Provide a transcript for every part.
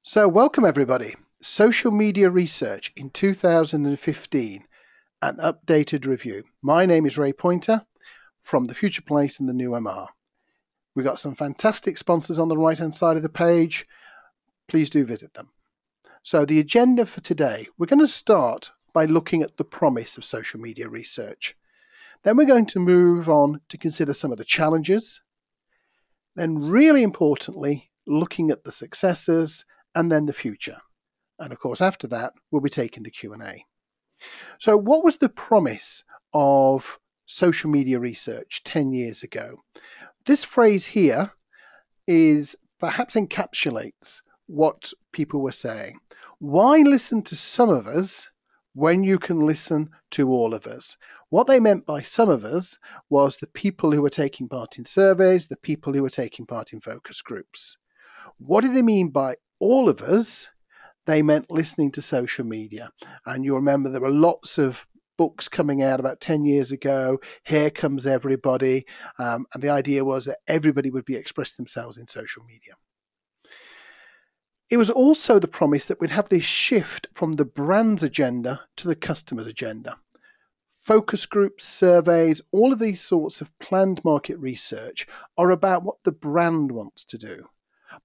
So welcome everybody. Social media research in 2015, an updated review. My name is Ray Poynter from the Future Place and the NewMR. We've got some fantastic sponsors on the right hand side of the page. Please do visit them. So the agenda for today, we're going to start by looking at the promise of social media research. Then we're going to move on to consider some of the challenges. Then really importantly, looking at the successes and then the future. And of course, after that, we'll be taking the Q&A. So what was the promise of social media research 10 years ago? This phrase here perhaps encapsulates what people were saying. Why listen to some of us when you can listen to all of us? What they meant by some of us was the people who were taking part in surveys, the people who were taking part in focus groups. What did they mean by all of us? They meant listening to social media. And you'll remember there were lots of books coming out about 10 years ago. Here Comes Everybody. And the idea was that everybody would be expressing themselves in social media. It was also the promise that we'd have this shift from the brand's agenda to the customer's agenda. Focus groups, surveys, all of these sorts of planned market research are about what the brand wants to do.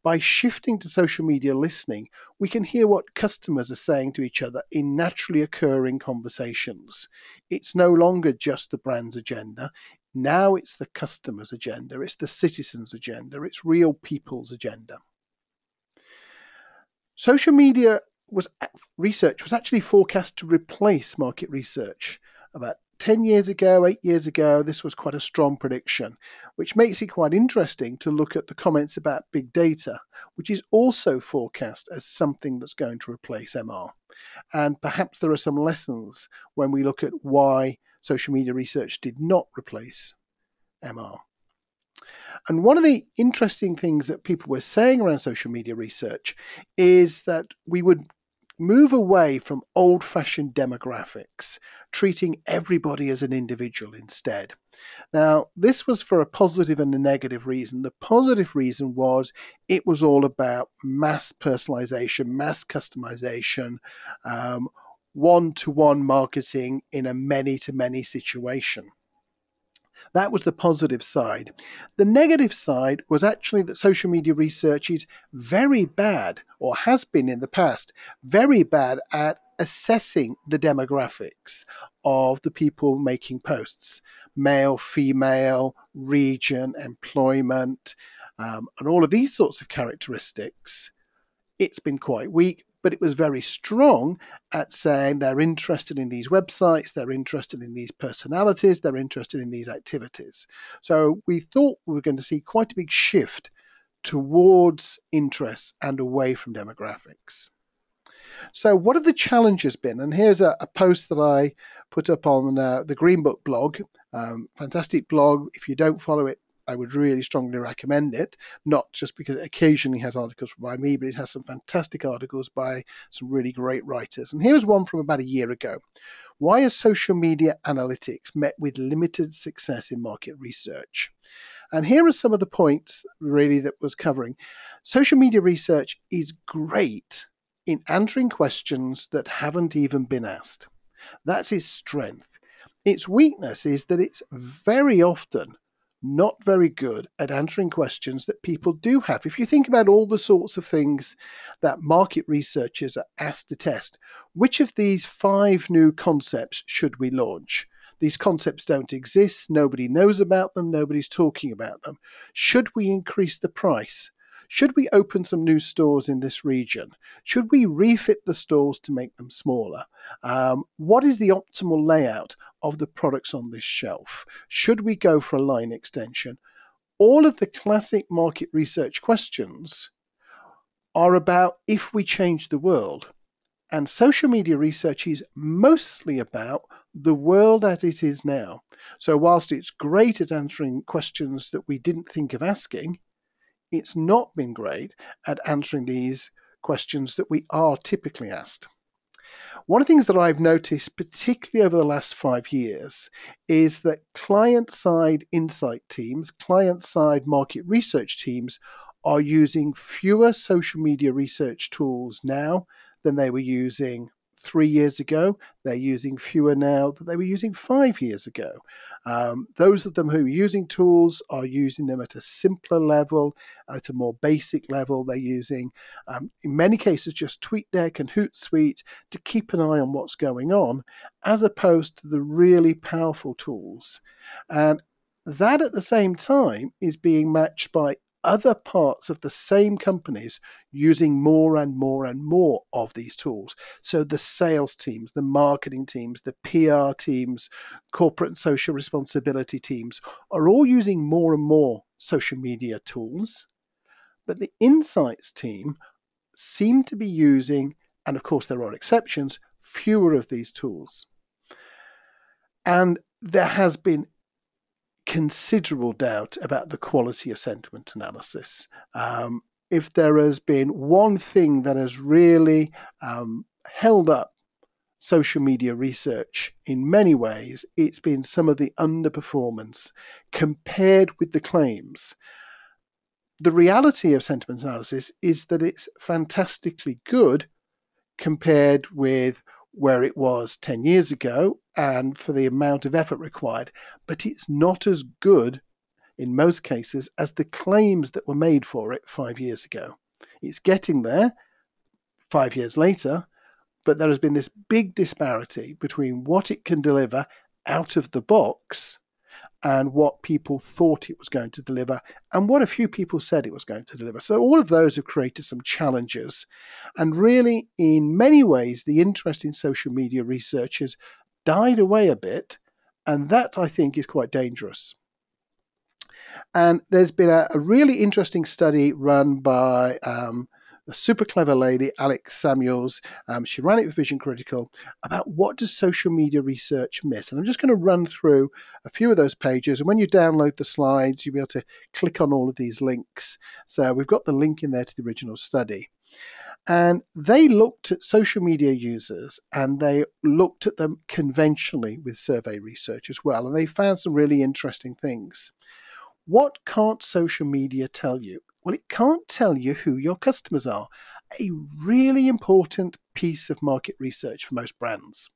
By shifting to social media listening, we can hear what customers are saying to each other in naturally occurring conversations. It's no longer just the brand's agenda. Now it's the customer's agenda. It's the citizen's agenda. It's real people's agenda. Social media research was actually forecast to replace market research. About 10 years ago, 8 years ago, this was quite a strong prediction, which makes it quite interesting to look at the comments about big data, which is also forecast as something that's going to replace MR. And perhaps there are some lessons when we look at why social media research did not replace MR. And one of the interesting things that people were saying around social media research is that we would move away from old-fashioned demographics, treating everybody as an individual instead. Now, this was for a positive and a negative reason. The positive reason was it was all about mass personalization, mass customization, one-to-one marketing in a many-to-many situation. That was the positive side. The negative side was actually that social media research is very bad, or has been in the past, very bad at assessing the demographics of the people making posts. Male, female, region, employment, and all of these sorts of characteristics. It's been quite weak, but it was very strong at saying they're interested in these websites, they're interested in these personalities, they're interested in these activities. So we thought we were going to see quite a big shift towards interests and away from demographics. So what have the challenges been? And here's a post that I put up on the Green Book blog. Fantastic blog. If you don't follow it, I would really strongly recommend it, not just because it occasionally has articles by me, but it has some fantastic articles by some really great writers. And here's one from about a year ago. Why are social media analytics met with limited success in market research? And here are some of the points really that was covering. Social media research is great in answering questions that haven't even been asked. That's its strength. Its weakness is that it's very often not very good at answering questions that people do have. If you think about all the sorts of things that market researchers are asked to test, which of these 5 new concepts should we launch? These concepts don't exist. Nobody knows about them. Nobody's talking about them. Should we increase the price? Should we open some new stores in this region? Should we refit the stores to make them smaller? What is the optimal layout of the products on this shelf? Should we go for a line extension? All of the classic market research questions are about if we change the world. And social media research is mostly about the world as it is now. So whilst it's great at answering questions that we didn't think of asking, it's not been great at answering these questions that we are typically asked. One of the things that I've noticed, particularly over the last 5 years, is that client-side insight teams, client-side market research teams are using fewer social media research tools now than they were using 3 years ago. They're using fewer now than they were using 5 years ago. Those of them who are using tools are using them at a simpler level, at a more basic level. They're using, in many cases, just TweetDeck and Hootsuite to keep an eye on what's going on, as opposed to the really powerful tools. And that at the same time is being matched by other parts of the same companies using more and more and more of these tools. So the sales teams, the marketing teams, the PR teams, corporate and social responsibility teams are all using more and more social media tools. But the insights team seem to be using, and of course there are exceptions, fewer of these tools. And there has been considerable doubt about the quality of sentiment analysis. If there has been one thing that has really held up social media research in many ways, it's been some of the underperformance compared with the claims. The reality of sentiment analysis is that it's fantastically good compared with where it was 10 years ago and for the amount of effort required, but it's not as good in most cases as the claims that were made for it 5 years ago. It's getting there 5 years later, but there has been this big disparity between what it can deliver out of the box and what people thought it was going to deliver and what a few people said it was going to deliver. So all of those have created some challenges. And really, in many ways, the interest in social media research has died away a bit. And that, I think, is quite dangerous. And there's been a really interesting study run by a super clever lady, Alex Samuels. She ran it with Vision Critical about what does social media research miss. And I'm just going to run through a few of those pages. And when you download the slides, you'll be able to click on all of these links. So we've got the link in there to the original study. And they looked at social media users and they looked at them conventionally with survey research as well. And they found some really interesting things. What can't social media tell you? Well, it can't tell you who your customers are, a really important piece of market research for most brands.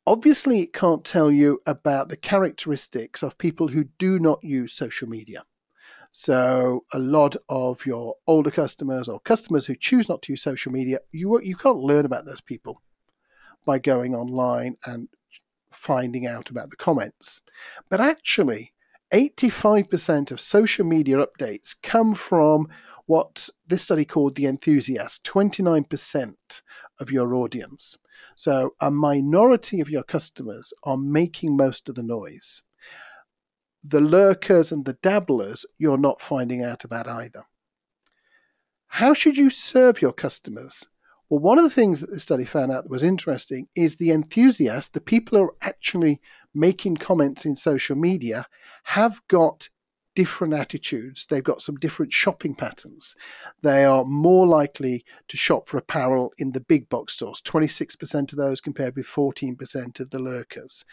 Obviously, it can't tell you about the characteristics of people who do not use social media. So a lot of your older customers or customers who choose not to use social media, you can't learn about those people by going online and finding out about the comments. But actually, 85% of social media updates come from what this study called the enthusiasts, 29% of your audience. So a minority of your customers are making most of the noise. The lurkers and the dabblers, you're not finding out about either. How should you serve your customers? Well, one of the things that the study found out that was interesting is the enthusiasts, the people who are actually making comments in social media, have got different attitudes. They've got some different shopping patterns. They are more likely to shop for apparel in the big box stores, 26% of those compared with 14% of the lurkers.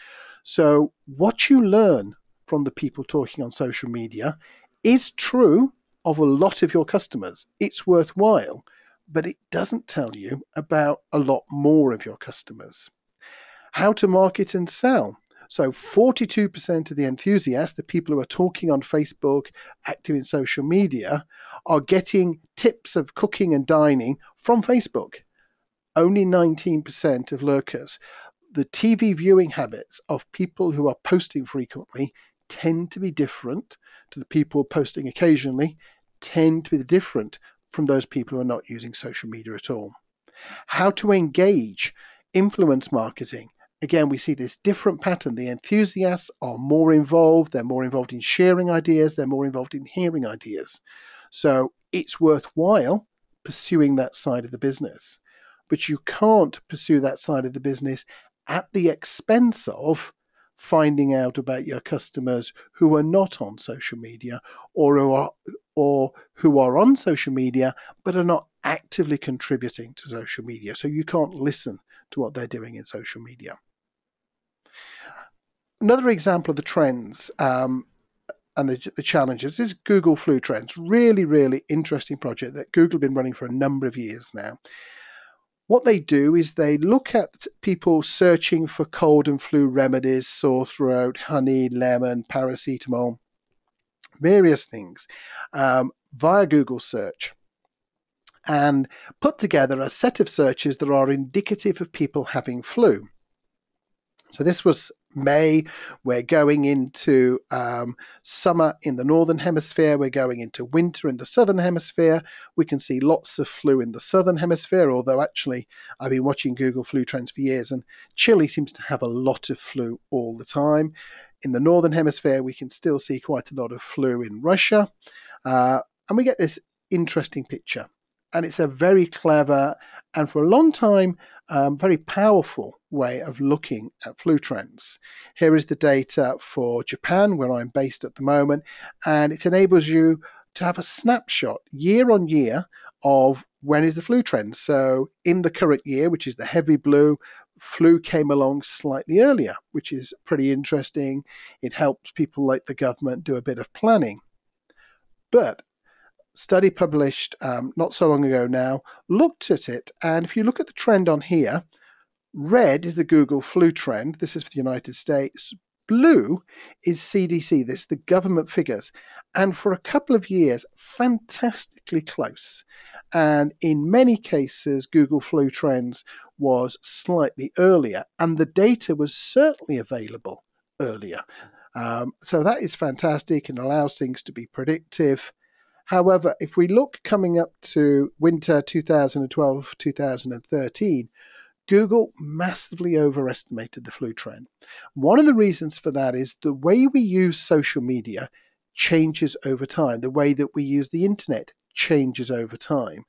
So what you learn from the people talking on social media is true of a lot of your customers. It's worthwhile, but it doesn't tell you about a lot more of your customers. How to market and sell. So 42% of the enthusiasts, the people who are talking on Facebook, active in social media, are getting tips of cooking and dining from Facebook. Only 19% of lurkers. The TV viewing habits of people who are posting frequently tend to be different to the people posting occasionally, tend to be different from those people who are not using social media at all. How to engage. Influence marketing. Again, we see this different pattern. The enthusiasts are more involved. They're more involved in sharing ideas. They're more involved in hearing ideas. So it's worthwhile pursuing that side of the business. But you can't pursue that side of the business at the expense of finding out about your customers who are not on social media or who are on social media but are not actively contributing to social media. So you can't listen to what they're doing in social media. Another example of the trends. and the challenges. This is Google Flu Trends, really, really interesting project that Google have been running for a number of years now. What they do is they look at people searching for cold and flu remedies, sore throat, honey, lemon, paracetamol, various things via Google search, and put together a set of searches that are indicative of people having flu. So this was May. We're going into summer in the northern hemisphere. We're going into winter in the southern hemisphere. We can see lots of flu in the southern hemisphere, although actually I've been watching Google Flu Trends for years, and Chile seems to have a lot of flu all the time. In the northern hemisphere, we can still see quite a lot of flu in Russia, and we get this interesting picture. And it's a very clever and for a long time very powerful way of looking at flu trends. Here is the data for Japan, where I'm based at the moment, and it enables you to have a snapshot year on year of when is the flu trend. So in the current year, which is the heavy blue, flu came along slightly earlier, which is pretty interesting. It helps people like the government do a bit of planning. But study published not so long ago now looked at it, and if you look at the trend on here, red is the Google flu trend. This is for the United States. Blue is CDC, this the government figures, and for a couple of years fantastically close, and in many cases Google flu trends was slightly earlier, and the data was certainly available earlier. So that is fantastic and allows things to be predictive. However, if we look coming up to winter 2012-2013, Google massively overestimated the flu trend. One of the reasons for that is the way we use social media changes over time. The way that we use the internet changes over time.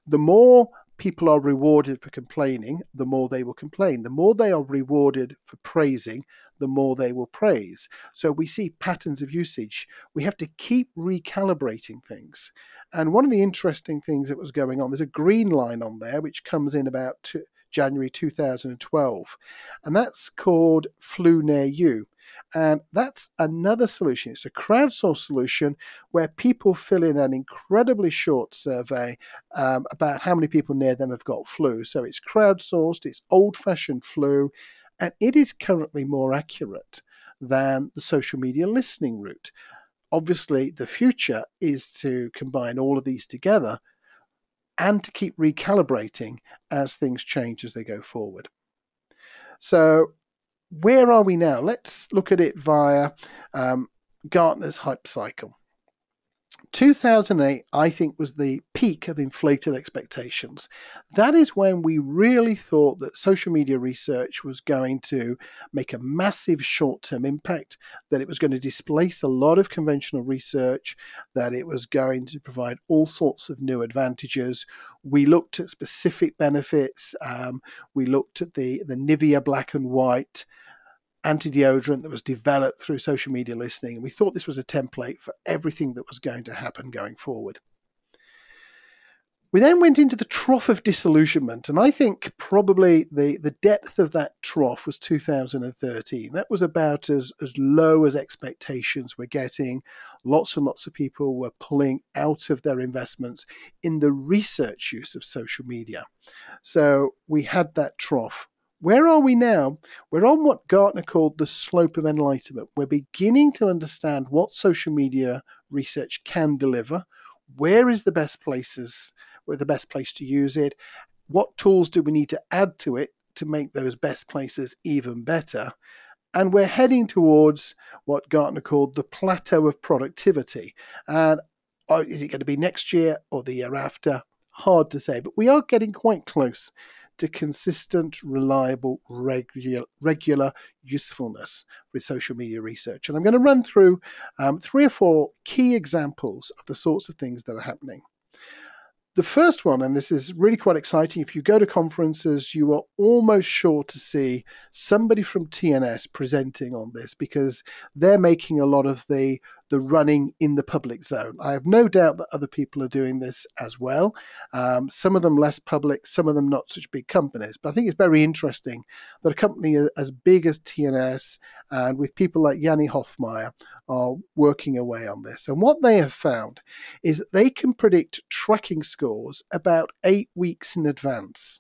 The more people are rewarded for complaining, the more they will complain. The more they are rewarded for praising, the more they will praise. So we see patterns of usage. We have to keep recalibrating things. And one of the interesting things that was going on, there's a green line on there, which comes in about January 2012, and that's called Flu Near You. And that's another solution. It's a crowdsourced solution where people fill in an incredibly short survey about how many people near them have got flu. So it's crowdsourced, it's old-fashioned flu, and it is currently more accurate than the social media listening route. Obviously, the future is to combine all of these together and to keep recalibrating as things change as they go forward. So where are we now? Let's look at it via Gartner's hype cycle. 2008, I think, was the peak of inflated expectations. That is when we really thought that social media research was going to make a massive short-term impact, that it was going to displace a lot of conventional research, that it was going to provide all sorts of new advantages. We looked at specific benefits. We looked at the Nivea black and white anti-deodorant that was developed through social media listening. And we thought this was a template for everything that was going to happen going forward. We then went into the trough of disillusionment, and I think probably the depth of that trough was 2013. That was about as low as expectations were getting. Lots and lots of people were pulling out of their investments in the research use of social media. So we had that trough. Where are we now? We're on what Gartner called the slope of enlightenment. We're beginning to understand what social media research can deliver. Where is the best places, where the best place to use it? What tools do we need to add to it to make those best places even better? And we're heading towards what Gartner called the plateau of productivity. And is it going to be next year or the year after? Hard to say, but we are getting quite close to consistent, reliable, regular usefulness with social media research. And I'm going to run through 3 or 4 key examples of the sorts of things that are happening. The first one, and this is really quite exciting, if you go to conferences, you are almost sure to see somebody from TNS presenting on this, because they're making a lot of the the running in the public zone. I have no doubt that other people are doing this as well. Some of them less public, some of them not such big companies. But I think it's very interesting that a company as big as TNS and with people like Yanni Hoffmeyer are working away on this. And what they have found is that they can predict tracking scores about 8 weeks in advance.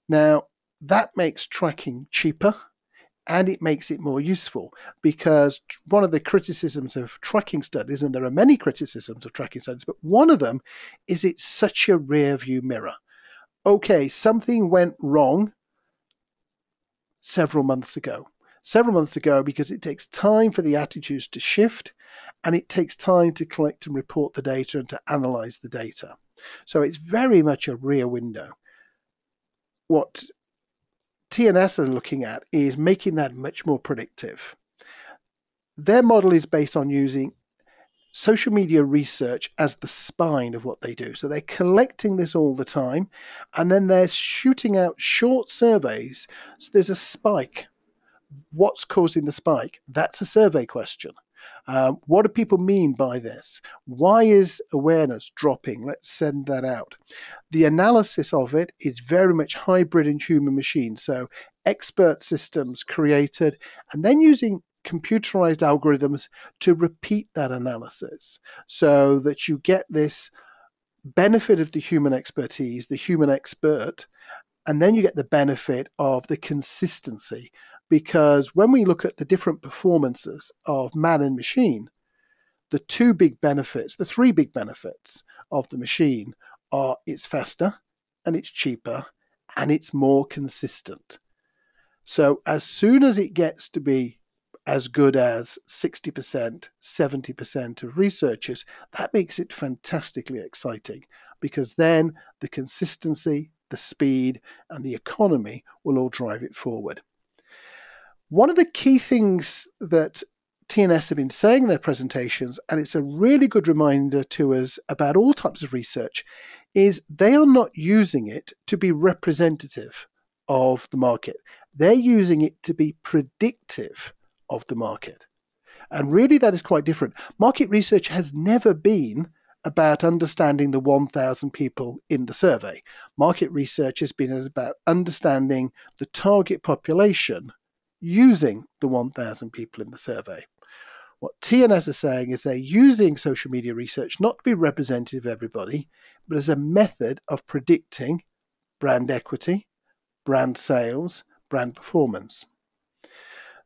Now, that makes tracking cheaper and it makes it more useful, because one of the criticisms of tracking studies, and there are many criticisms of tracking studies, but one of them is it's such a rear view mirror. Okay, something went wrong several months ago. Because it takes time for the attitudes to shift and it takes time to collect and report the data and to analyze the data. So it's very much a rear window. What TNS are looking at is making that much more predictive. Their model is based on using social media research as the spine of what they do. So they're collecting this all the time, and then they're shooting out short surveys. So there's a spike. What's causing the spike? That's a survey question. What do people mean by this? Why is awareness dropping? Let's send that out. The analysis of it is very much hybrid and human machine. So expert systems created and then using computerized algorithms to repeat that analysis so that you get this benefit of the human expertise, the human expert, and then you get the benefit of the consistency. Because when we look at the different performances of man and machine, the three big benefits of the machine are it's faster and it's cheaper and it's more consistent. So as soon as it gets to be as good as 60%, 70% of researchers, that makes it fantastically exciting, because then the consistency, the speed, and the economy will all drive it forward. One of the key things that TNS have been saying in their presentations, and it's a really good reminder to us about all types of research, is they are not using it to be representative of the market. They're using it to be predictive of the market. And really that is quite different. Market research has never been about understanding the 1,000 people in the survey. Market research has been about understanding the target population using the 1,000 people in the survey. What TNS are saying is they're using social media research not to be representative of everybody, but as a method of predicting brand equity, brand sales, brand performance.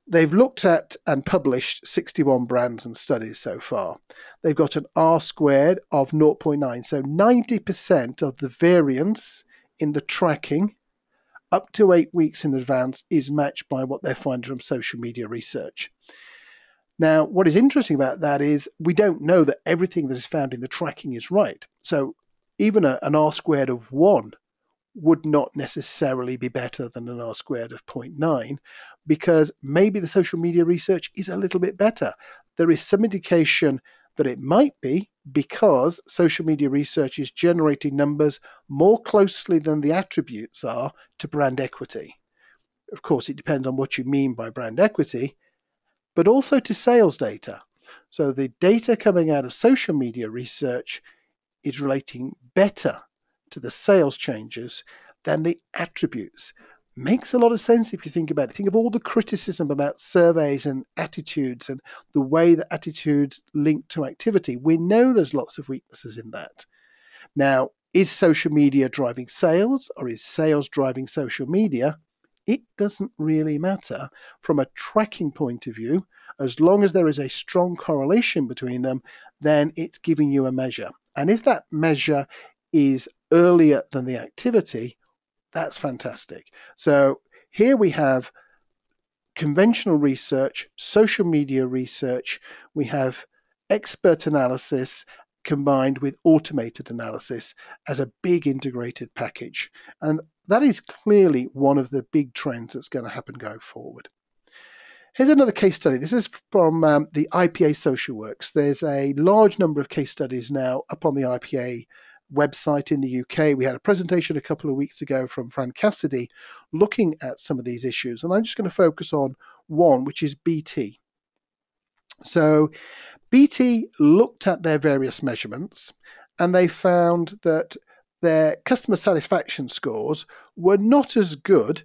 They've looked at and published 61 brands and studies so far. They've got an R squared of 0.9, so 90% of the variance in the tracking up to 8 weeks in advance is matched by what they're finding from social media research. Now, what is interesting about that is we don't know that everything that is found in the tracking is right. So even an R squared of 1 would not necessarily be better than an R squared of 0.9, because maybe the social media research is a little bit better. There is some indication that it might be, because social media research is generating numbers more closely than the attributes are to brand equity. Of course, it depends on what you mean by brand equity, but also to sales data. So the data coming out of social media research is relating better to the sales changes than the attributes. Makes a lot of sense if you think about it. Think of all the criticism about surveys and attitudes and the way that attitudes link to activity. We know there's lots of weaknesses in that. Now, is social media driving sales, or is sales driving social media? It doesn't really matter from a tracking point of view. As long as there is a strong correlation between them, then it's giving you a measure. And if that measure is earlier than the activity, that's fantastic. So here we have conventional research, social media research, we have expert analysis combined with automated analysis as a big integrated package. And that is clearly one of the big trends that's going to happen going forward. Here's another case study. This is from the IPA Social Works. There's a large number of case studies now up on the IPA website in the UK. We had a presentation a couple of weeks ago from Fran Cassidy looking at some of these issues. And I'm just going to focus on one, which is BT. So BT looked at their various measurements and they found that their customer satisfaction scores were not as good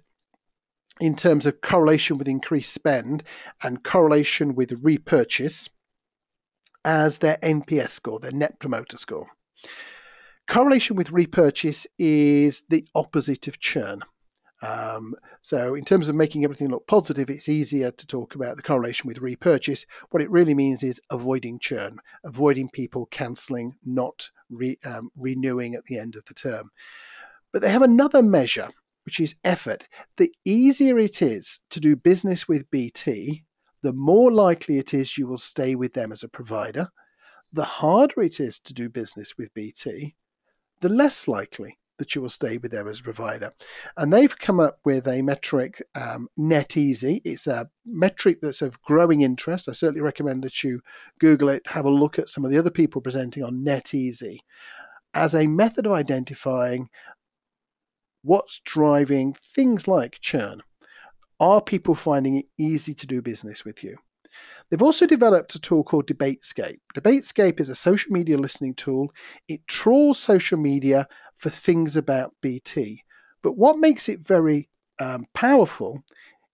in terms of correlation with increased spend and correlation with repurchase as their NPS score, their Net Promoter Score. Correlation with repurchase is the opposite of churn. So in terms of making everything look positive, it's easier to talk about the correlation with repurchase. What it really means is avoiding churn, avoiding people cancelling, not renewing at the end of the term. But they have another measure, which is effort. The easier it is to do business with BT, the more likely it is you will stay with them as a provider. The harder it is to do business with BT, the less likely that you will stay with them as a provider. And they've come up with a metric, net easy. It's a metric that's of growing interest. I certainly recommend that you Google it, have a look at some of the other people presenting on net easy as a method of identifying what's driving things like churn. Are people finding it easy to do business with you? They've also developed a tool called DebateScape. DebateScape is a social media listening tool. It trawls social media for things about BT. But what makes it very powerful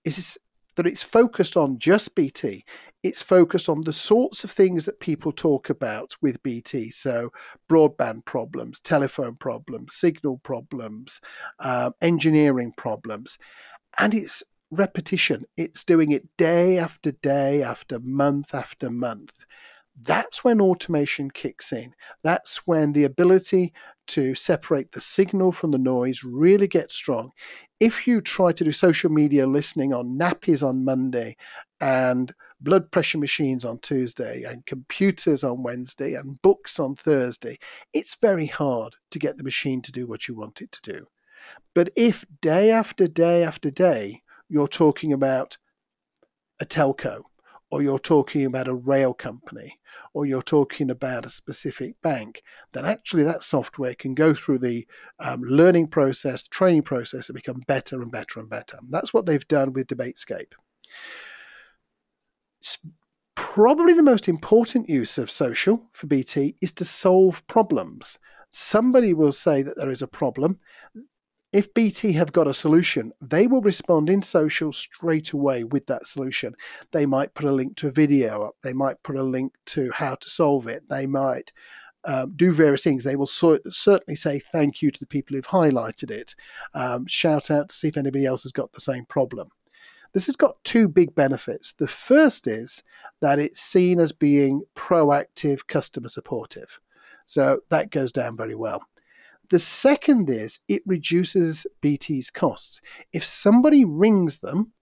is that it's focused on just BT. It's focused on the sorts of things that people talk about with BT. So broadband problems, telephone problems, signal problems, engineering problems. And it's repetition. It's doing it day after day after month after month. That's when automation kicks in. That's when the ability to separate the signal from the noise really gets strong. If you try to do social media listening on nappies on Monday and blood pressure machines on Tuesday and computers on Wednesday and books on Thursday, it's very hard to get the machine to do what you want it to do. But if day after day after day, you're talking about a telco, or you're talking about a rail company, or you're talking about a specific bank, then actually that software can go through the learning process, training process, and become better and better and better. That's what they've done with DebateScape. Probably the most important use of social for BT is to solve problems. Somebody will say that there is a problem. If BT have got a solution, they will respond in social straight away with that solution. They might put a link to a video up. They might put a link to how to solve it. They might do various things. They will certainly say thank you to the people who've highlighted it, shout out to see if anybody else has got the same problem. This has got two big benefits. The first is that it's seen as being proactive, customer supportive. So that goes down very well. The second is it reduces BT's costs. If somebody rings them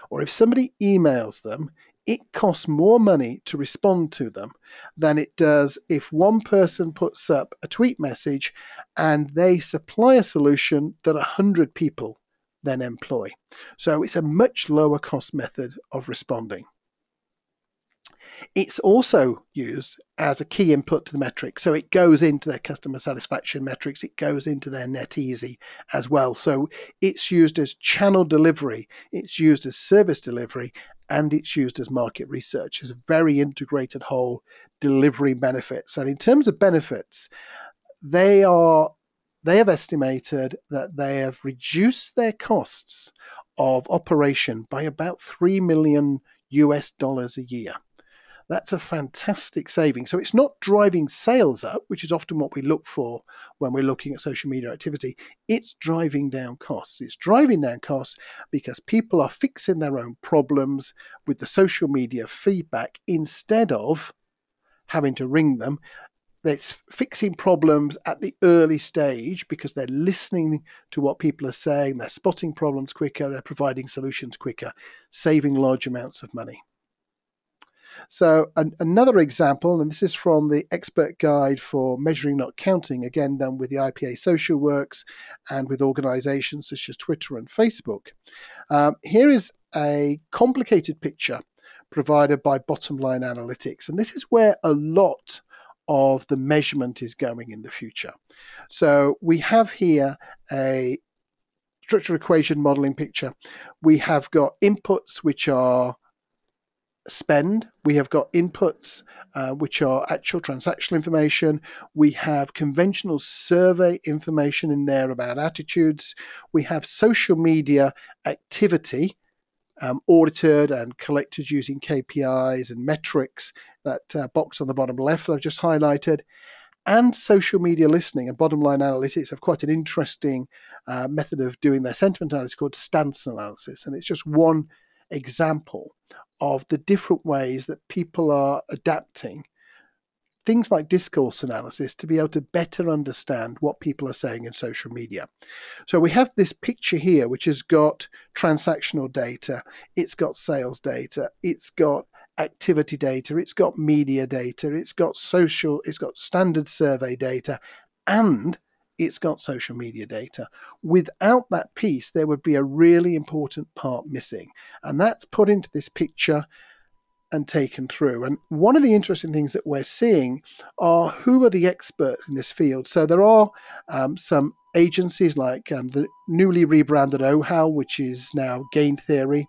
or if somebody emails them, it costs more money to respond to them than it does if one person puts up a tweet message and they supply a solution that 100 people then employ. So it's a much lower cost method of responding. It's also used as a key input to the metric. So it goes into their customer satisfaction metrics. It goes into their net easy as well. So it's used as channel delivery. It's used as service delivery, and it's used as market research. It's a very integrated whole delivery benefits. And in terms of benefits, they have estimated that they have reduced their costs of operation by about $3 million a year. That's a fantastic saving. So it's not driving sales up, which is often what we look for when we're looking at social media activity. It's driving down costs. It's driving down costs because people are fixing their own problems with the social media feedback instead of having to ring them. They're fixing problems at the early stage because they're listening to what people are saying. They're spotting problems quicker. They're providing solutions quicker, saving large amounts of money. So another example, and this is from the expert guide for measuring not counting, again done with the IPA Social Works and with organizations such as Twitter and Facebook. Here is a complicated picture provided by Bottom Line Analytics, and this is where a lot of the measurement is going in the future. So we have here a structural equation modeling picture. We have got inputs which are spend, we have got inputs, which are actual transactional information. We have conventional survey information in there about attitudes. We have social media activity, audited and collected using KPIs and metrics, that box on the bottom left that I've just highlighted, and social media listening. And bottom line analytics have quite an interesting method of doing their sentiment analysis called stance analysis. And it's just one example of the different ways that people are adapting things like discourse analysis to be able to better understand what people are saying in social media. So we have this picture here, which has got transactional data, it's got sales data, it's got activity data, it's got media data, it's got standard survey data, and it's got social media data. Without that piece, there would be a really important part missing, and that's put into this picture and taken through. And one of the interesting things that we're seeing are who are the experts in this field. So there are some agencies like the newly rebranded OHAL, which is now Gain Theory,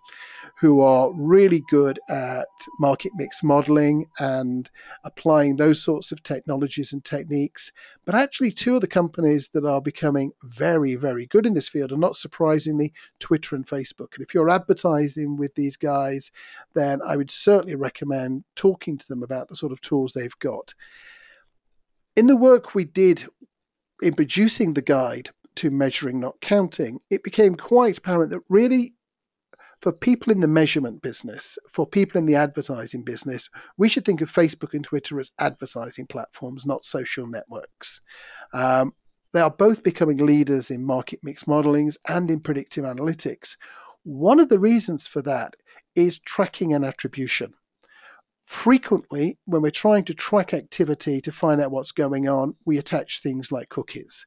who are really good at market mix modeling and applying those sorts of technologies and techniques. But actually, two of the companies that are becoming very, very good in this field are, not surprisingly, Twitter and Facebook. And if you're advertising with these guys, then I would certainly recommend talking to them about the sort of tools they've got. In the work we did in producing the guide to measuring, not counting, it became quite apparent that really, for people in the measurement business, for people in the advertising business, we should think of Facebook and Twitter as advertising platforms, not social networks. They are both becoming leaders in market mix modelings and in predictive analytics. One of the reasons for that is tracking and attribution. Frequently, when we're trying to track activity to find out what's going on, we attach things like cookies.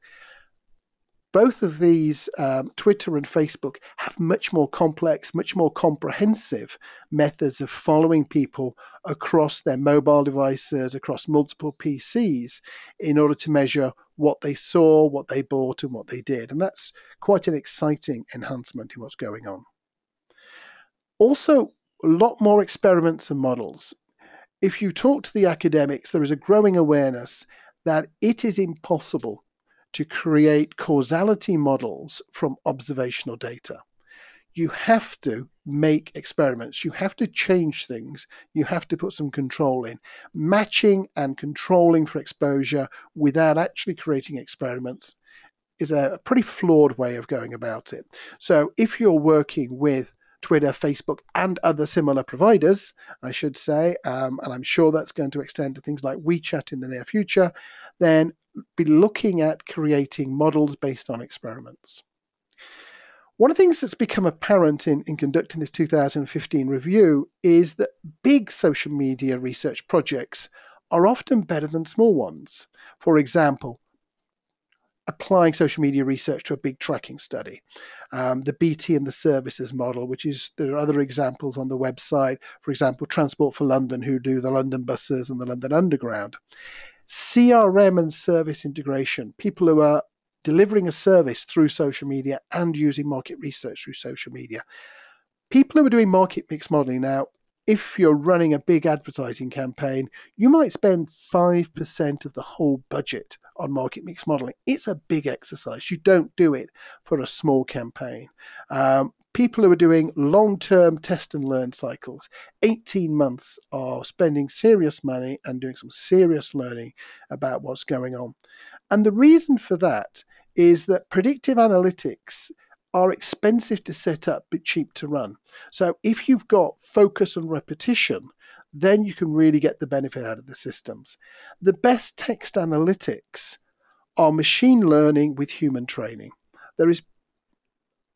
Both of these, Twitter and Facebook, have much more complex, much more comprehensive methods of following people across their mobile devices, across multiple PCs, in order to measure what they saw, what they bought, and what they did. And that's quite an exciting enhancement in what's going on. Also, a lot more experiments and models. If you talk to the academics, there is a growing awareness that it is impossible to create causality models from observational data. You have to make experiments. You have to change things. You have to put some control in. Matching and controlling for exposure without actually creating experiments is a pretty flawed way of going about it. So if you're working with Twitter, Facebook, and other similar providers, I should say, and I'm sure that's going to extend to things like WeChat in the near future, then be looking at creating models based on experiments. One of the things that's become apparent in conducting this 2015 review is that big social media research projects are often better than small ones. For example, applying social media research to a big tracking study, the BT and the services model, which is, there are other examples on the website, for example, Transport for London, who do the London buses and the London Underground. CRM and service integration, people who are delivering a service through social media and using market research through social media. People who are doing market mix modeling now, if you're running a big advertising campaign, you might spend 5% of the whole budget on market mix modeling. It's a big exercise. You don't do it for a small campaign. People who are doing long-term test and learn cycles, 18 months of spending serious money and doing some serious learning about what's going on. And the reason for that is that predictive analytics are expensive to set up but cheap to run. So if you've got focus and repetition, then you can really get the benefit out of the systems. The best text analytics are machine learning with human training. There is,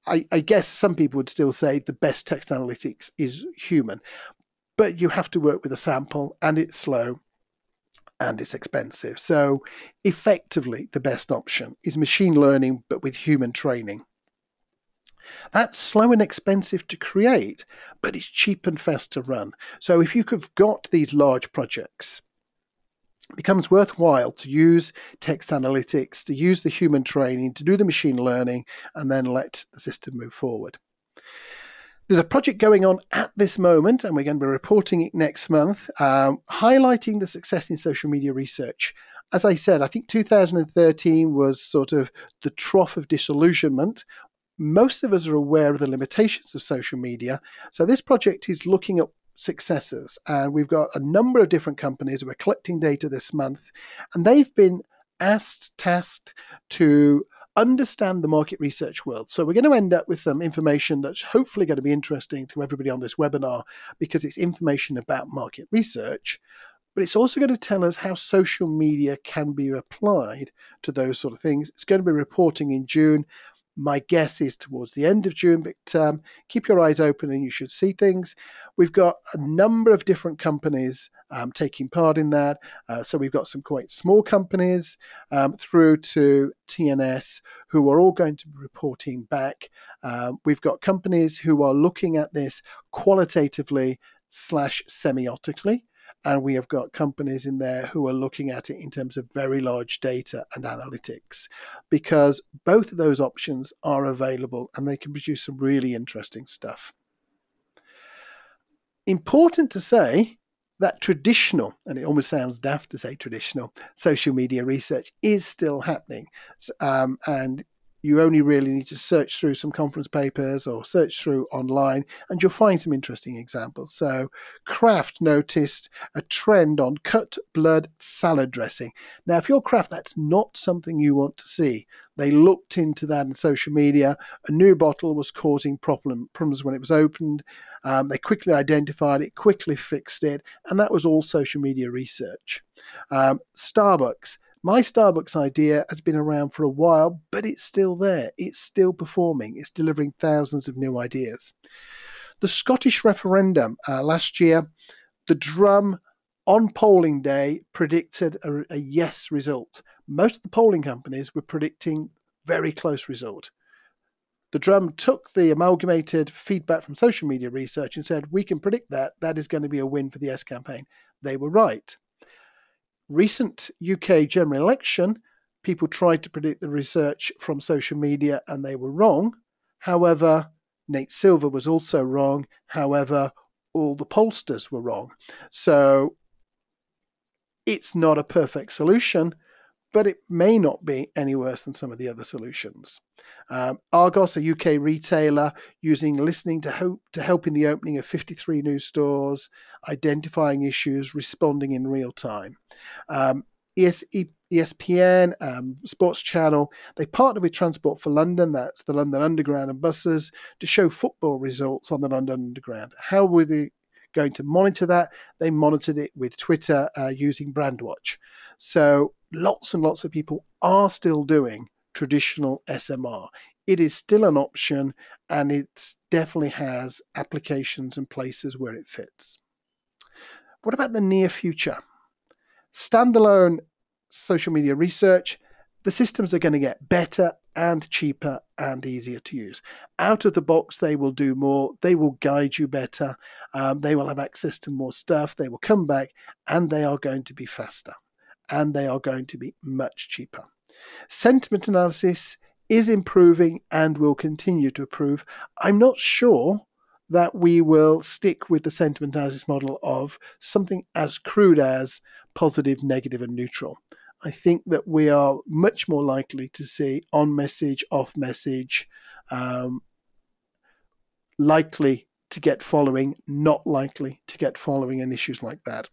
I guess some people would still say the best text analytics is human, but you have to work with a sample, and it's slow and it's expensive. So effectively, the best option is machine learning, but with human training. That's slow and expensive to create, but it's cheap and fast to run. So if you've got these large projects, it becomes worthwhile to use text analytics, to use the human training, to do the machine learning, and then let the system move forward. There's a project going on at this moment, and we're going to be reporting it next month, highlighting the success in social media research. As I said, I think 2013 was sort of the trough of disillusionment. Most of us are aware of the limitations of social media. So this project is looking at successes, and we've got a number of different companies who are collecting data this month, and they've been tasked to understand the market research world. So we're going to end up with some information that's hopefully going to be interesting to everybody on this webinar, because it's information about market research, but it's also going to tell us how social media can be applied to those sort of things. It's going to be reporting in June. My guess is towards the end of June, but keep your eyes open and you should see things. We've got a number of different companies taking part in that. So we've got some quite small companies through to TNS who are all going to be reporting back. We've got companies who are looking at this qualitatively / semiotically. And we have got companies in there who are looking at it in terms of very large data and analytics, because both of those options are available and they can produce some really interesting stuff. Important to say that traditional, and it almost sounds daft to say traditional, social media research is still happening. And you only really need to search through some conference papers or search through online and you'll find some interesting examples. So Kraft noticed a trend on cut blood salad dressing. Now, if you're Kraft, that's not something you want to see. They looked into that in social media. A new bottle was causing problems when it was opened. They quickly identified it, quickly fixed it, and that was all social media research. Starbucks. My Starbucks idea has been around for a while, but it's still there. It's still performing. It's delivering thousands of new ideas. The Scottish referendum last year, the drum on polling day predicted a yes result. Most of the polling companies were predicting very close result. The drum took the amalgamated feedback from social media research and said, we can predict that. That is going to be a win for the Yes campaign. They were right. Recent UK general election, people tried to predict the research from social media and they were wrong. However, Nate Silver was also wrong. However, all the pollsters were wrong. So it's not a perfect solution, but it may not be any worse than some of the other solutions. Argos, a UK retailer, using listening to help in the opening of 53 new stores, identifying issues, responding in real time. ESPN, Sports Channel, they partner with Transport for London, that's the London Underground and buses, to show football results on the London Underground. How were they going to monitor that? They monitored it with Twitter using Brandwatch. So lots and lots of people are still doing traditional SMR. It is still an option and it definitely has applications and places where it fits. What about the near future? Standalone social media research, the systems are going to get better and cheaper and easier to use. Out of the box, they will do more. They will guide you better. They will have access to more stuff. They will come back and they are going to be faster and they are going to be much cheaper. Sentiment analysis is improving and will continue to improve. I'm not sure that we will stick with the sentiment analysis model of something as crude as positive, negative, and neutral. I think that we are much more likely to see on message, off message, likely to get following, not likely to get following, and issues like that.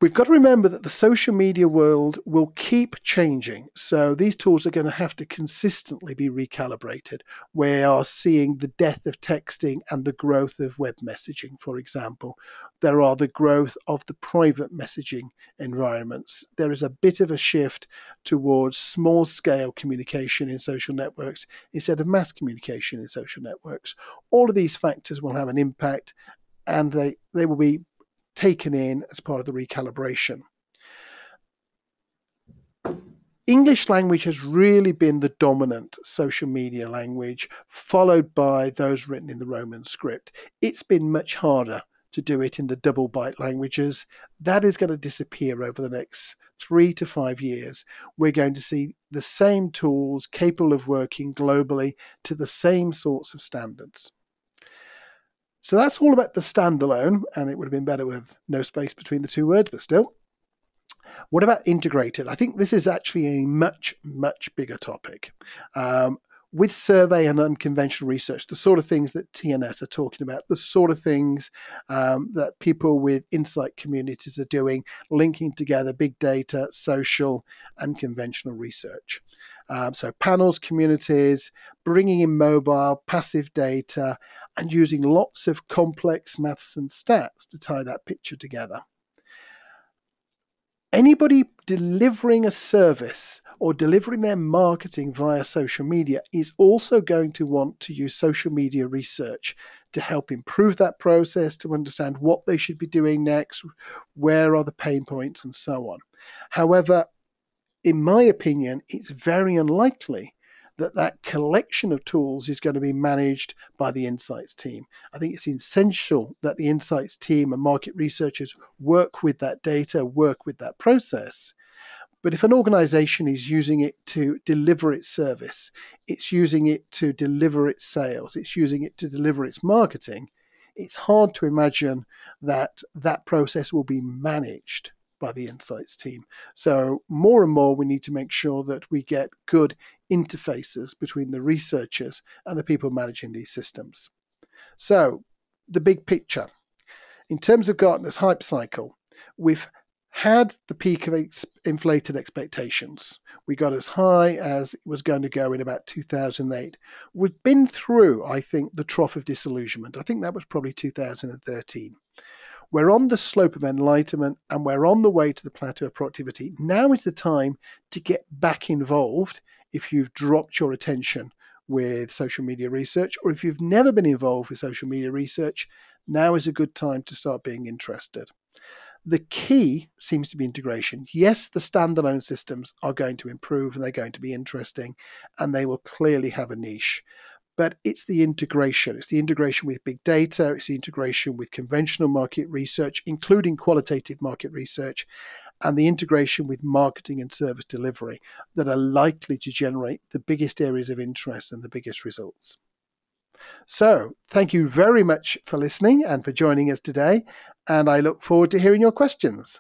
We've got to remember that the social media world will keep changing. So these tools are going to have to consistently be recalibrated. We are seeing the death of texting and the growth of web messaging, for example. There are the growth of the private messaging environments. There is a bit of a shift towards small scale communication in social networks instead of mass communication in social networks. All of these factors will have an impact and they will be taken in as part of the recalibration. English language has really been the dominant social media language, followed by those written in the Roman script. It's been much harder to do it in the double byte languages. That is going to disappear over the next 3 to 5 years. We're going to see the same tools capable of working globally to the same sorts of standards. So that's all about the standalone, and it would have been better with no space between the two words, but still. What about integrated? I think this is actually a much, much bigger topic. With survey and unconventional research, the sort of things that TNS are talking about, the sort of things that people with insight communities are doing, linking together big data, social, and conventional research. So panels, communities, bringing in mobile, passive data, and using lots of complex maths and stats to tie that picture together. Anybody delivering a service or delivering their marketing via social media is also going to want to use social media research to help improve that process, to understand what they should be doing next, where are the pain points, and so on. However, in my opinion, it's very unlikely that that collection of tools is going to be managed by the insights team. I think it's essential that the insights team and market researchers work with that data, work with that process. But if an organization is using it to deliver its service, it's using it to deliver its sales, it's using it to deliver its marketing, it's hard to imagine that that process will be managed by the insights team. So more and more, we need to make sure that we get good interfaces between the researchers and the people managing these systems. So the big picture. In terms of Gartner's hype cycle, we've had the peak of inflated expectations. We got as high as it was going to go in about 2008. We've been through, I think, the trough of disillusionment. I think that was probably 2013. We're on the slope of enlightenment and we're on the way to the plateau of productivity. Now is the time to get back involved if you've dropped your attention with social media research, or if you've never been involved with social media research, now is a good time to start being interested. The key seems to be integration. Yes, the standalone systems are going to improve and they're going to be interesting and they will clearly have a niche. But it's the integration. It's the integration with big data. It's the integration with conventional market research, including qualitative market research, and the integration with marketing and service delivery that are likely to generate the biggest areas of interest and the biggest results. So thank you very much for listening and for joining us today. And I look forward to hearing your questions.